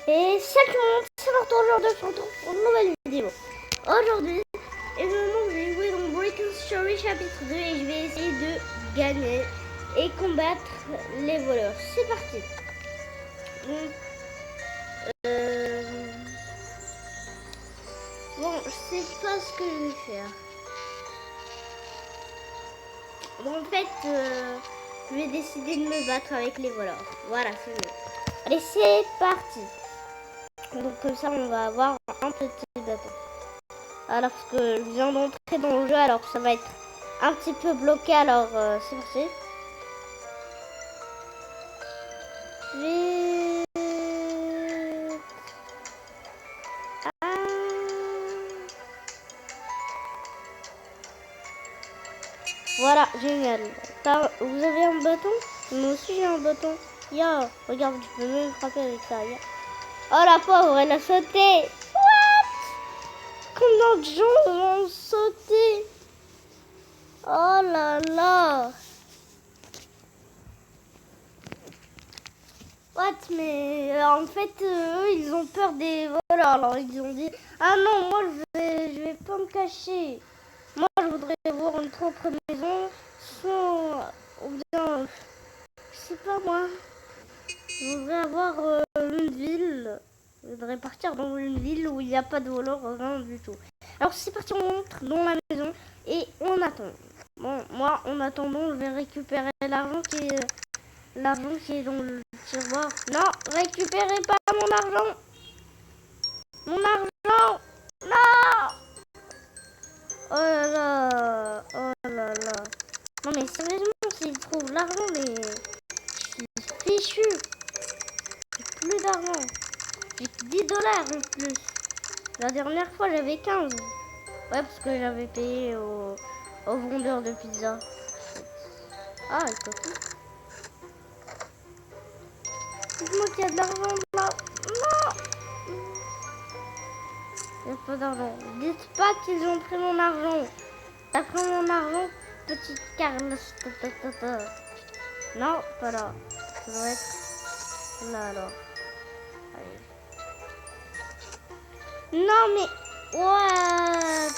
Et salut tout le monde, c'est Martin aujourd'hui sur une nouvelle vidéo. Aujourd'hui, évidemment, je vais jouer dans Breaking Story chapitre 2 et je vais essayer de gagner et combattre les voleurs. C'est parti. Donc, bon, je sais pas ce que je vais faire. Bon, en fait, je vais décider de me battre avec les voleurs. Voilà, c'est mieux. Allez, c'est parti. Donc comme ça, on va avoir un petit bâton. Alors que je viens d'entrer dans le jeu, alors ça va être un petit peu bloqué, alors c'est parti. Voilà, génial. Vous avez un bâton? Moi aussi j'ai un bâton. Ya, regarde, tu peux même frapper avec ça. Ya. Oh la pauvre, elle a sauté. What? Combien de gens vont sauter? Oh là là. What? Mais en fait, eux, ils ont peur des voleurs. Alors ils ont dit, ah non, moi je vais pas me cacher. Moi je voudrais avoir une propre maison, soit, ou bien, je sais pas moi. Je voudrais avoir une ville. Je voudrais partir dans une ville où il n'y a pas de voleurs, rien du tout. Alors c'est parti, on entre dans la maison et on attend. Bon, moi en attendant, je vais récupérer l'argent qui est dans le tiroir. Non, récupérez pas mon argent. Mon argent. Non. Oh là là. Oh là là. Non mais sérieusement, s'ils trouvent l'argent, mais je suis fichu. J'ai plus d'argent. J'ai 10 dollars de plus. La dernière fois, j'avais 15. Ouais, parce que j'avais payé au vendeur de pizza. Ah, il faut tout. Dites-moi qu'il y a de l'argent là. Non. Il n'y a pas d'argent. Dites pas qu'ils ont pris mon argent. T'as pris mon argent, petite Carlos. Non, pas là. Ça doit être là alors. Allez. Non mais... What?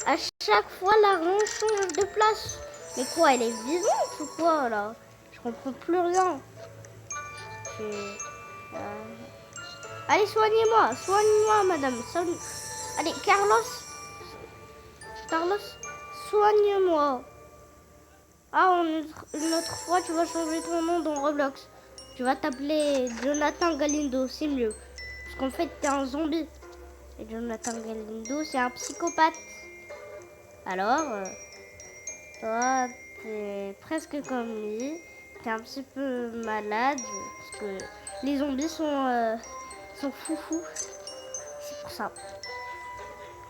À chaque fois, l'argent change de place. Mais quoi, elle est vivante ou quoi là? Je comprends plus rien. Allez, soignez-moi, soignez-moi, madame. Allez, Carlos, soigne-moi. Ah, une autre fois, tu vas changer ton nom dans Roblox. Tu vas t'appeler Jonathan Galindo, c'est mieux. Parce qu'en fait, t'es un zombie. Et Jonathan Galindo, c'est un psychopathe. Alors, toi, t'es presque comme lui. T'es un petit peu malade. Parce que les zombies sont foufous. C'est pour ça.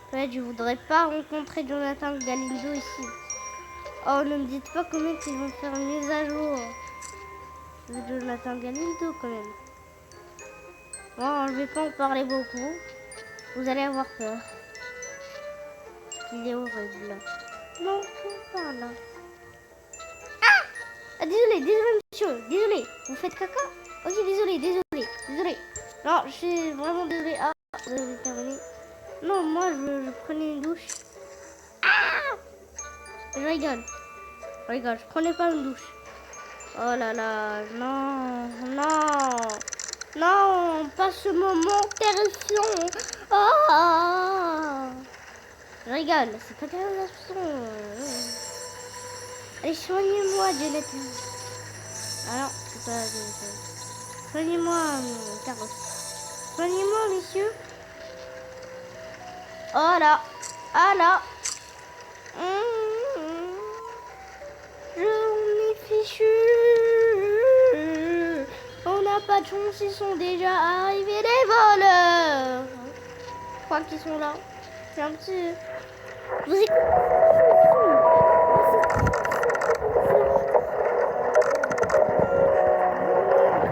En fait, je voudrais pas rencontrer Jonathan Galindo ici. Oh, ne me dites pas quand même qu'ils vont faire une mise à jour de Jonathan Galindo quand même. Bon, je vais pas en parler beaucoup. Vous allez avoir peur. Il est horrible. Non, pas là. Ah, désolé, monsieur. Désolé. Vous faites caca? Ok, désolé. Non, je suis vraiment désolé. Ah, vous avez terminé. Non, moi, je prenais une douche. Ah! Je rigole, je prenais pas une douche. Oh là là, non, pas ce moment terrifiant. Oh, je rigole, c'est pas terrifiant. Allez, soignez-moi, Jonathan. Ah non, c'est pas Jonathan. Soignez-moi, Carlos. Soignez-moi, monsieur. Oh là, ah là. Je m'y fichu. On n'a pas de chance, ils sont déjà arrivés les voleurs. Je crois qu'ils sont là. C'est un petit... Vous écoutez?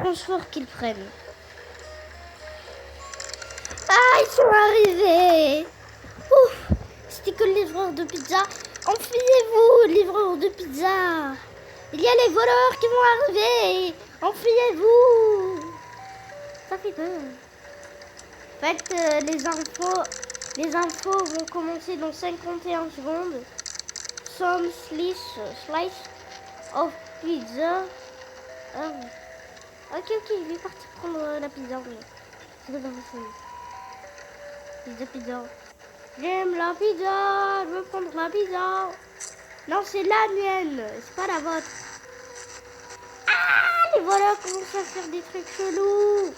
Transport qu'ils prennent. Ah, ils sont arrivés. Ouf, c'était que le livreur de pizza. Enfuyez-vous, livreur de pizza. Il y a les voleurs qui vont arriver. Enfuyez-vous. Ça fait fait, les infos vont commencer dans 51 secondes. Some slice of pizza. Ok, il est parti prendre la pizza. C'est pas possible. Pizza. J'aime la pizza. Je veux prendre la pizza. Non, c'est la mienne. C'est pas la vôtre. Ah, les voleurs commencent à faire des trucs chelous.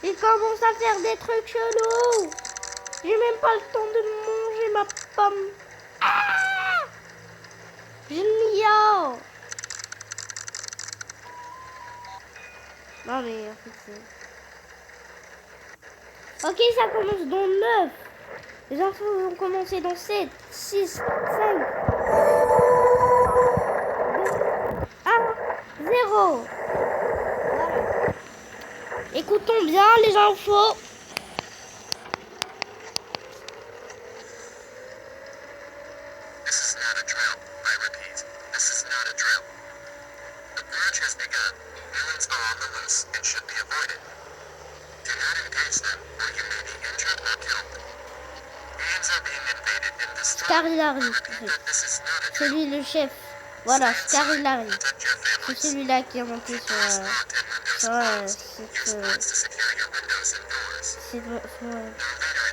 Ils commencent à faire des trucs chelous. J'ai même pas le temps de manger ma pomme. Ah, génial. Non mais en fait c'est... Ok, ça commence dans 9. Les infos vont commencer dans 7, 6, 5, 1, 0. Voilà. Écoutons bien les infos. Scarillary, c'est lui le chef. Voilà, Scarillary. C'est celui-là qui a monté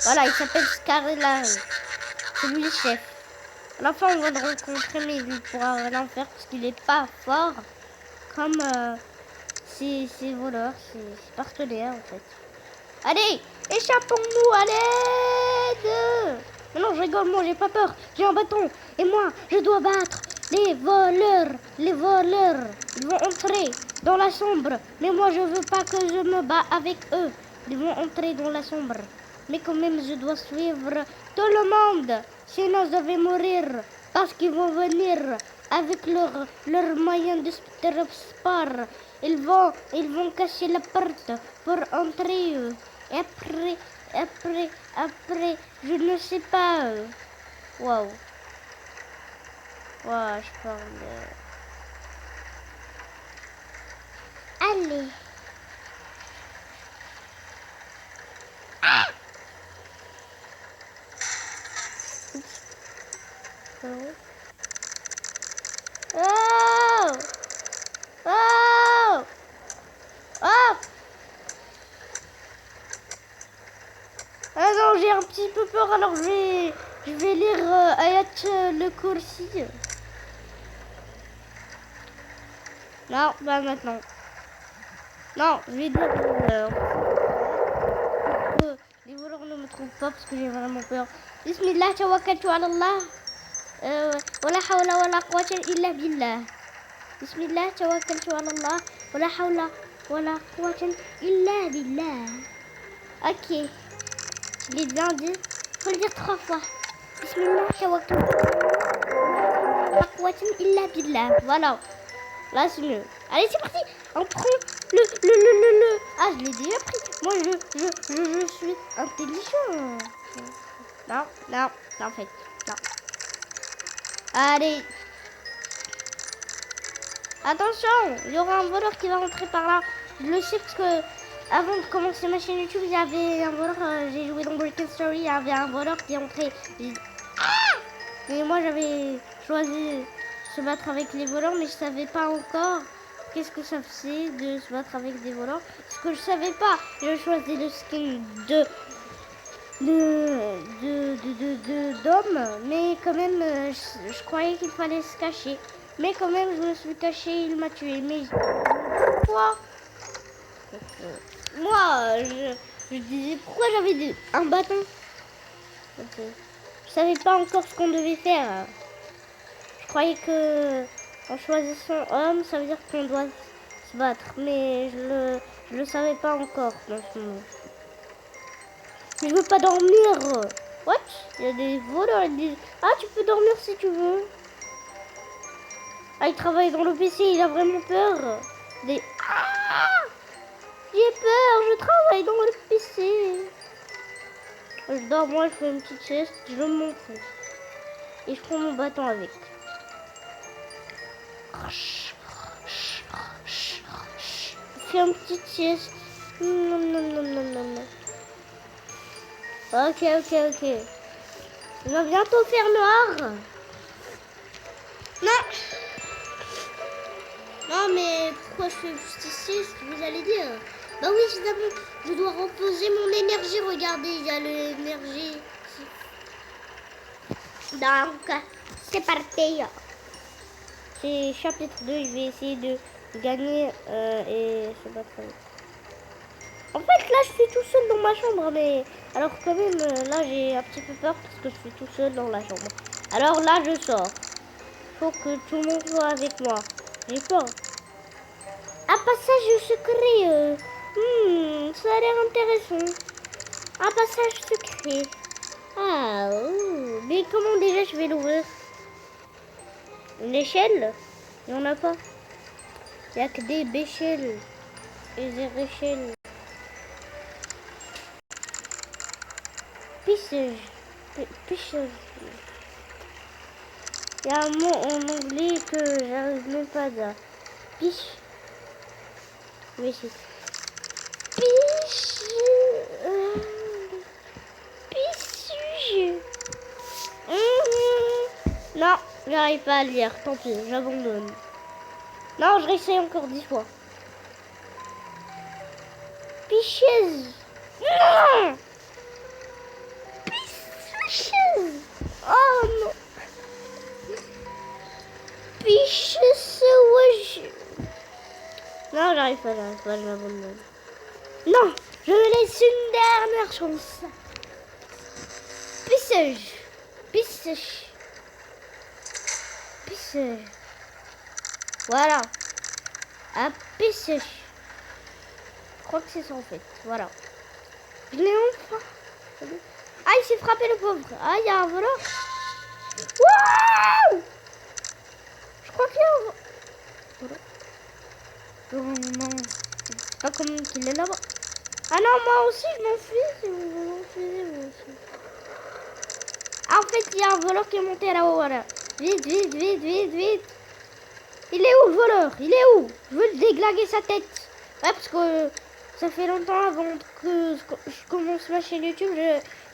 voilà, il s'appelle Scarillary. C'est lui le chef. À la fin, on va le rencontrer, mais il ne pourra rien faire parce qu'il n'est pas fort comme ses voleurs, ses partenaires en fait. Allez, échappons-nous à l'aide! Mais non, je rigole, moi j'ai pas peur, j'ai un bâton. Et moi, je dois battre les voleurs. Les voleurs, ils vont entrer dans la chambre. Mais moi, je veux pas que je me bats avec eux. Ils vont entrer dans la chambre. Mais quand même, je dois suivre tout le monde. Sinon, je vais mourir. Parce qu'ils vont venir avec leur moyen de sport. Ils vont cacher la porte pour entrer. Et après, je ne sais pas. Waouh. Waouh, je parle. Allez. Ah. Oh. Oh. Oh. Ah non, j'ai un petit peu peur, alors je vais lire Ayat le Kursi. Non, bah maintenant. Non, je vais dire les voleurs ne me trouvent pas parce que j'ai vraiment peur. Bismillah, tawakkaltu ala Allah. Wala hawla wala quwwata illa billah. Bismillah, tawakkaltu ala Allah. Wala hawla wala quwwata illa billah. Ok. Je l'ai bien dit. Faut le dire 3 fois. Bismillah, tawakkaltu ala quwwata illa billah. Voilà. Là, c'est mieux. Allez, c'est parti. On prend le. Ah, je l'ai déjà pris. Moi, je suis intelligent. Non, en fait. Non. Allez. Attention, il y aura un voleur qui va rentrer par là. Je le sais parce que avant de commencer ma chaîne YouTube, il y avait un voleur. J'ai joué dans Breaking Story. Il y avait un voleur qui est entré. Et moi, j'avais choisi se battre avec les voleurs, mais je savais pas encore qu'est-ce que ça faisait de se battre avec des voleurs. Parce que je savais pas. J'ai choisi le skin d'homme, mais quand même, je croyais qu'il fallait se cacher. Mais quand même, je me suis caché, il m'a tué. Mais quoi? Moi, je disais pourquoi j'avais un bâton. Je savais pas encore ce qu'on devait faire. Je croyais que en choisissant homme, ça veut dire qu'on doit se battre, mais je le savais pas encore dans ce moment. Mais je veux pas dormir. What? Il y a des voleurs, ils disent ah tu peux dormir si tu veux. Ah, il travaille dans le PC, il a vraiment peur. Des ah, j'ai peur, je travaille dans le PC. Je dors, moi je fais une petite sieste, je m'en fous. Et je prends mon bâton avec. Je fais une petite sieste. Non. Ok. Il va bientôt faire noir. Non. Non, mais pourquoi je fais juste ici, ce que vous allez dire? Bah oui, évidemment, je dois reposer mon énergie. Regardez, il y a l'énergie. Donc, c'est parti. C'est chapitre 2, je vais essayer de gagner et se battre. En fait, là, je suis tout seul dans ma chambre, mais... Alors, quand même, là, j'ai un petit peu peur parce que je suis tout seul dans la chambre. Alors là, je sors. Faut que tout le monde soit avec moi. J'ai peur. Un passage secret. Ça a l'air intéressant. Un passage secret. Ah, oh. Mais comment déjà je vais l'ouvrir? Une échelle? Il n'y en a pas. Il n'y a que des béchelles et des échelles. Pissage. Pissage. Il y a un mot en anglais que j'arrive même pas à dire. Piche. Oui, c'est. Piche. Pissuge. Non, j'arrive pas à le lire. Tant pis, j'abandonne. Non, je réessaye encore 10 fois. Picheuse. Non. Picheuse. Oh non. Picheuse. Non, j'arrive pas, j'abandonne. Non, je me laisse une dernière chance. Pissage. Pissage. Pissage. Voilà. Un pissage. Je crois que c'est ça en fait. Voilà. Je l'ai enfin. Ah, il s'est frappé le pauvre. Ah, il y a un voleur. Waouh! Je crois qu'il y a un voleur. Non. C'est pas comme qu'il est là-bas. Ah non, moi aussi, je m'enfuis. Si vous m'enfuyez, moi aussi. Ah, en fait, il y a un voleur qui est monté là-haut. Voilà. Vite. Il est où le voleur? Il est où? Je veux le déglaguer sa tête. Ouais, parce que ça fait longtemps avant que je commence ma chaîne YouTube.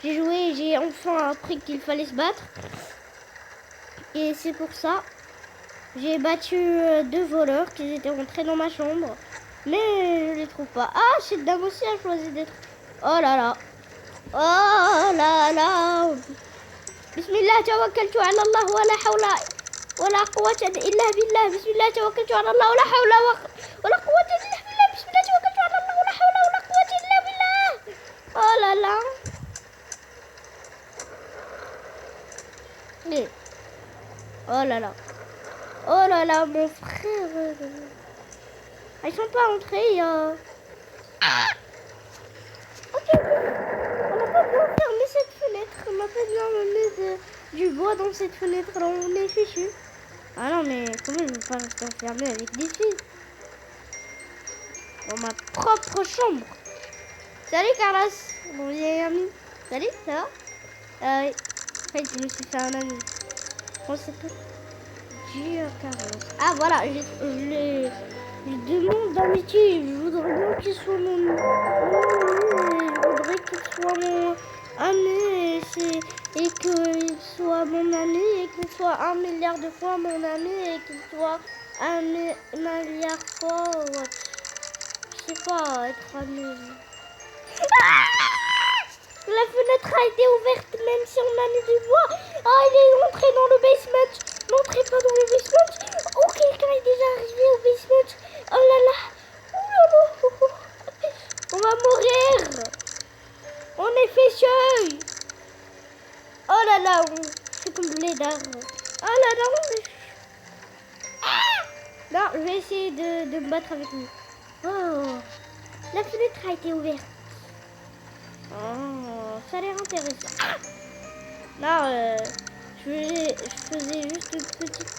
J'ai joué, j'ai enfin appris qu'il fallait se battre. Et c'est pour ça. J'ai battu 2 voleurs qui étaient rentrés dans ma chambre. Mais je les trouve pas. Ah, cette dame aussi a choisi d'être... Oh là là. Oh là là. Bismillah, tawakkaltu ala Allah wa la hawla wa la quwwata illa billah. Bismillah, tawakkaltu ala Allah wa la hawla wa la quwwata illa billah. Bismillah, tawakkaltu ala Allah wa la hawla wa la quwwata illa billah. Oh là là. Mais... Oh là là. Oh là là, mon frère. Ah, ils sont pas entrés. Ok, on n'a pas bien fermé cette fenêtre. On n'a pas bien mis du bois dans cette fenêtre. Alors on est fichu. Ah non, mais comment je ne veux pas rester enfermé avec des filles dans ma propre chambre. Salut Carlos, mon vieil ami. Salut, ça va? Oui. En fait, je me suis fait un ami. On s'appelle Carlos. Ah voilà, je demande d'amitié. Je voudrais bien qu'il soit mon ami. Je voudrais qu'il soit mon ami et qu'il soit mon ami et qu'il soit 1 milliard de fois mon ami et qu'il soit 1 milliard de fois. Ouais. Je sais pas, être ami. Ah! La fenêtre a été ouverte même si on a mis du bois. Ah, il est rentré dans le basement. N'entrez pas dans le basement. Oh, quelqu'un est déjà arrivé au basement. Oh là là. Oh là là. On va mourir. On est fichu. Oh là là. C'est comme blédard. Oh là là. Ah! Non, je vais essayer de me battre avec lui. Oh. La fenêtre a été ouverte. Oh, ça a l'air intéressant. Ah! Non, je faisais juste une petite...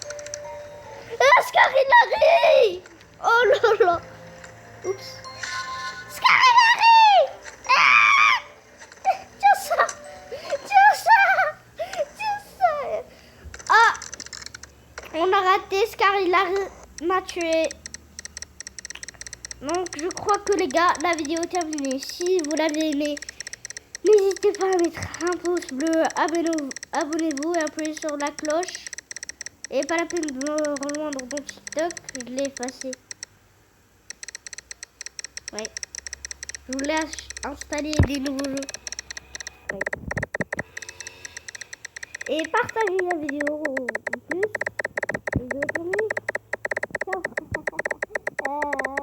Ah, Scar, il arrive! Oh là là! Oups! Scar, il arrive! Ah! Tiens ça! Ah! On a raté, Scar, il m'a tué. Donc, je crois que les gars, la vidéo est terminée. Si vous l'avez aimé, N'hésitez pas à mettre un pouce bleu, abonnez-vous et appuyez sur la cloche. Et pas la peine de me rejoindre dans TikTok, je l'ai effacé. Ouais. Je voulais installer des nouveaux jeux. Ouais. Et partagez la vidéo en plus. Et je vous dis ciao.